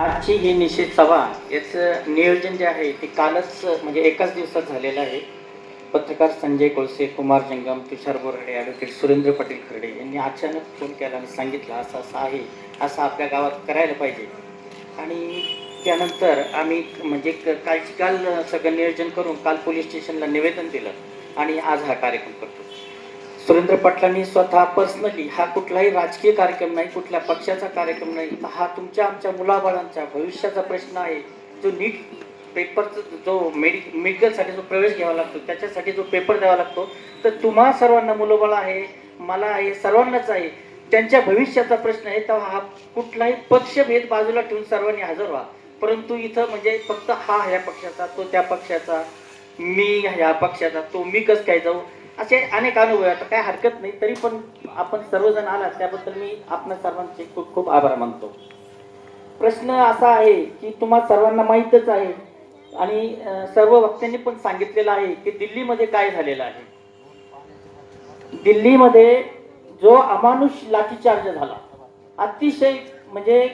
आजची ही निश्चित सभा याचं नियोजन जे आहे ते कालच म्हणजे एकाच दिवसात झालेलं आहे. पत्रकार संजय कोळसे, कुमार जंगम, तुषार बोराडे, ॲडव्होकेट सुरेंद्र पाटील खर्डे यांनी अचानक फोन केला आणि सांगितलं असं असं आहे, असं आपल्या गावात करायला पाहिजे. आणि त्यानंतर आम्ही म्हणजे काल सगळं नियोजन करून काल पोलीस स्टेशनला निवेदन दिलं आणि आज हा कार्यक्रम करतो. सुरेंद्र पाटलांनी स्वतः पर्सनली, हा कुठलाही राजकीय कार्यक्रम नाही, कुठल्या पक्षाचा कार्यक्रम नाही, हा तुमच्या आमच्या मुलाबाळांच्या भविष्याचा प्रश्न आहे. जो नीट पेपरचा जो मेडिकलसाठी जो प्रवेश घ्यावा लागतो, त्याच्यासाठी जो पेपर द्यावा लागतो, तर तुम्हा सर्वांना मुलंबाळ आहे, मला आहे, सर्वांनाच आहे. त्यांच्या भविष्याचा प्रश्न आहे. तेव्हा हा कुठलाही पक्षभेद बाजूला ठेवून सर्वांनी हजर व्हा. परंतु इथं म्हणजे फक्त हा ह्या पक्षाचा, तो त्या पक्षाचा, मी ह्या पक्षाचा, तो मी कसं काय जाऊ, असे अनेक अनुभव आहेत. काय हरकत नाही, तरी पण आपण सर्वजण आलात त्याबद्दल मी आपल्या सर्वांचे खूप खूप आभार मानतो. प्रश्न असा आहे की तुम्हा सर्वांना माहीतच आहे आणि सर्व वक्त्यांनी पण सांगितलेलं आहे की दिल्लीमध्ये काय झालेलं आहे. दिल्लीमध्ये जो अमानुष लाठीचार्ज झाला, अतिशय म्हणजे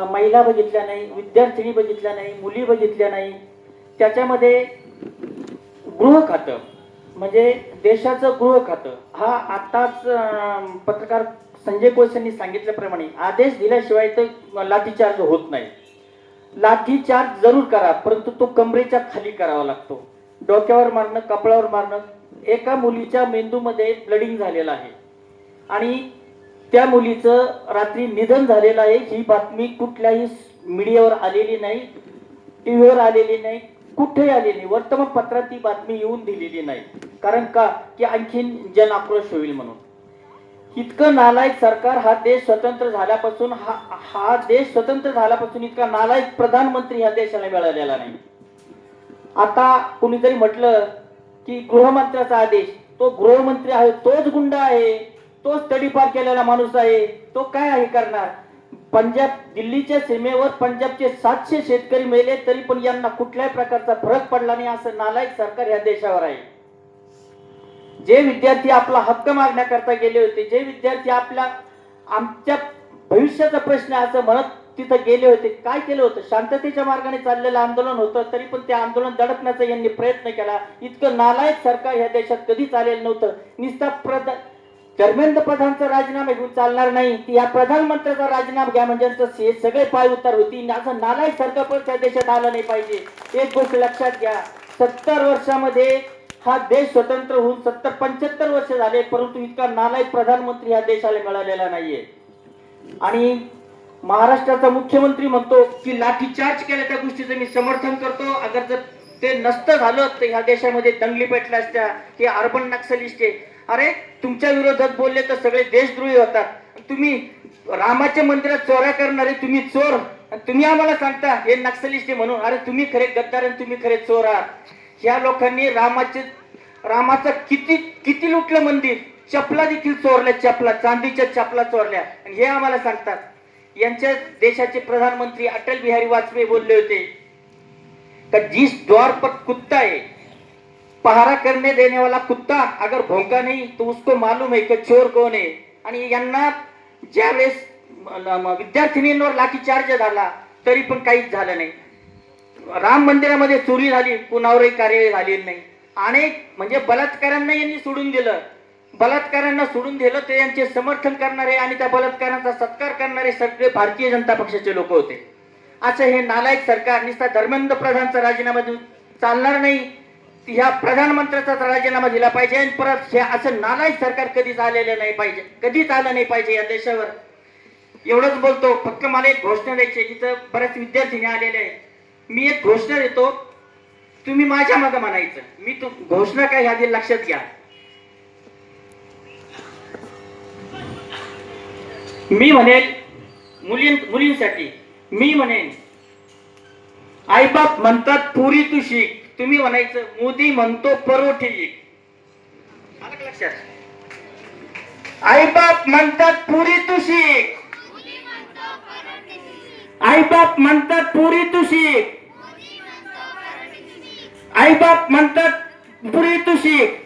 महिला बघितल्या नाही, विद्यार्थिनी बघितल्या नाही, मुली बघितल्या नाही. त्याच्यामध्ये गृह खातं म्हणजे देशाचं गृह खातं, हा आताच पत्रकार संजय कोळसेंनी सांगितल्याप्रमाणे आदेश दिल्याशिवाय तर लाठीचार्ज होत नाही. लाठीचार्ज जरूर करा, परंतु तो कमरेच्या खाली करावा लागतो. डोक्यावर मारणं, कपाळावर मारणं. एका मुलीच्या मेंदूमध्ये ब्लडिंग झालेलं आहे आणि त्या मुलीचं रात्री निधन झालेलं आहे. ही बातमी कुठल्याही मीडियावर आलेली नाही, टीव्हीवर आलेली नाही, कुठेही आलेली नाही. वर्तमानपत्रात ती बातमी येऊन दिलेली नाही. कारण का की आणखीन जन आक्रोश होईल म्हणून. इतकं नालायक सरकार, हा देश स्वतंत्र झाल्यापासून हा देश स्वतंत्र झाल्यापासून इतका नालायक प्रधानमंत्री ह्या देशाला मिळालेला नाही. आता कुणीतरी म्हटलं की गृहमंत्र्याचा आदेश, तो गृहमंत्री आहे तोच गुंड आहे, तोच तडीपार केलेला माणूस आहे, तो काय आहे करणार. पंजाब दिल्लीच्या सीमेवर पंजाबचे 700 शेतकरी मेले तरी पण यांना कुठल्याही प्रकारचा फरक पडला नाही. असं नालायक सरकार या देशावर आहे. जे विद्यार्थी आपला हक्क मागण्याकरता गेले होते, जे विद्यार्थी आमच्या भविष्याचा प्रश्न असं म्हणत तिथं गेले होते, काय केलं होतं. शांततेच्या मार्गाने चाललेलं आंदोलन होतं, तरी पण ते आंदोलन दडपण्याचा यांनी प्रयत्न केला. इतकं नालायक सरकार ह्या देशात कधीच आलेलं नव्हतं. नुसता धर्मेंद्र प्रधानचा राजीनामा घेऊन चालणार नाही, की या प्रधानमंत्र्याचा राजीनामा घ्या म्हणजे हे सगळे पाय उतार होती. असं नालायक सरकार पण त्या देशात आलं नाही पाहिजे. एक गोष्ट लक्षात घ्या, 70 वर्षामध्ये हा देश स्वतंत्र होऊन 75 वर्ष झाले, परंतु इतका नालायक प्रधानमंत्री या देशाला मिळालेला नाहीये. आणि महाराष्ट्राचा मुख्यमंत्री म्हणतो की लाठीचार्ज केल्या त्या गोष्टीचं मी समर्थन करतो. अगर जर ते नसतं झालं तर ह्या देशामध्ये दंगली पेटल्या असत्या. हे अर्बन नक्सलिस्ट आहे. अरे तुमच्या विरोधात बोलले तर सगळे देशद्रोही होतात. तुम्ही रामाच्या मंदिरात चोऱ्या करणारे तुम्ही चोर, तुम्ही आम्हाला सांगता हे नक्सलिस्ट आहे म्हणून. अरे तुम्ही खरे गद्दार आणि तुम्ही खरे चोर आहात. ह्या लोकांनी रामाचं किती लुटलं मंदिर, चपला देखील चोरल्या, चपला चांदीच्या चपला चोरल्या आणि हे आम्हाला सांगतात. यांच्या देशाचे प्रधानमंत्री अटल बिहारी वाजपेयी बोलले होते कि जिस द्वार पर कुत्ता है, पहारा करने देने वाला कुत्ता अगर भौंका नहीं तो उसको मालूम है कि चोर कौन है. आणि यांना ज्यावेळेस विद्यार्थिनींवर लाठीचार्ज झाला तरी पण काहीच झालं नाही. राम मंदिरामध्ये चोरी झाली, कुणावरही कार्यवाही झाली नाही. अनेक म्हणजे बलात्कारांना यांनी सोडून दिलं. बलात्कारांना सोडून दिलं ते यांचे समर्थन करणारे आणि त्या बलात्कारांचा सत्कार करणारे सगळे भारतीय जनता पक्षाचे लोक होते. असं हे नालायक सरकार नुसता धर्मेंद्र प्रधानचा राजीनामा देऊन चालणार नाही, ह्या प्रधानमंत्र्याचा राजीनामा दिला पाहिजे. आणि परत हे असं नालायक सरकार कधीच आलेलं नाही पाहिजे, कधीच आलं नाही पाहिजे या देशावर. एवढंच बोलतो. फक्त मला एक घोषणा द्यायची, जिथं बऱ्याच विद्यार्थी आलेले आहेत. मी एक घोषणा देतो, तुम्ही माझ्या मागे म्हणायचं. मी तो घोषणा काय ह्या लक्षात घ्या. मी म्हणेल मुलींसाठी, मी म्हणेन आईबाप म्हणतात पुरी तू शिक, तुम्ही म्हणायचं मोदी म्हणतो परोठी शिक. आलं का लक्षात. आईबाप म्हणतात पुरी तू शिक, आईबाप म्हणतात पुरी तू शिक, आईबाप म्हणतात पुरी तू शिक.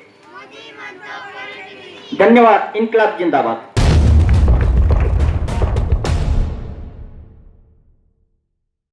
धन्यवाद. इन्कलाब जिंदाबाद.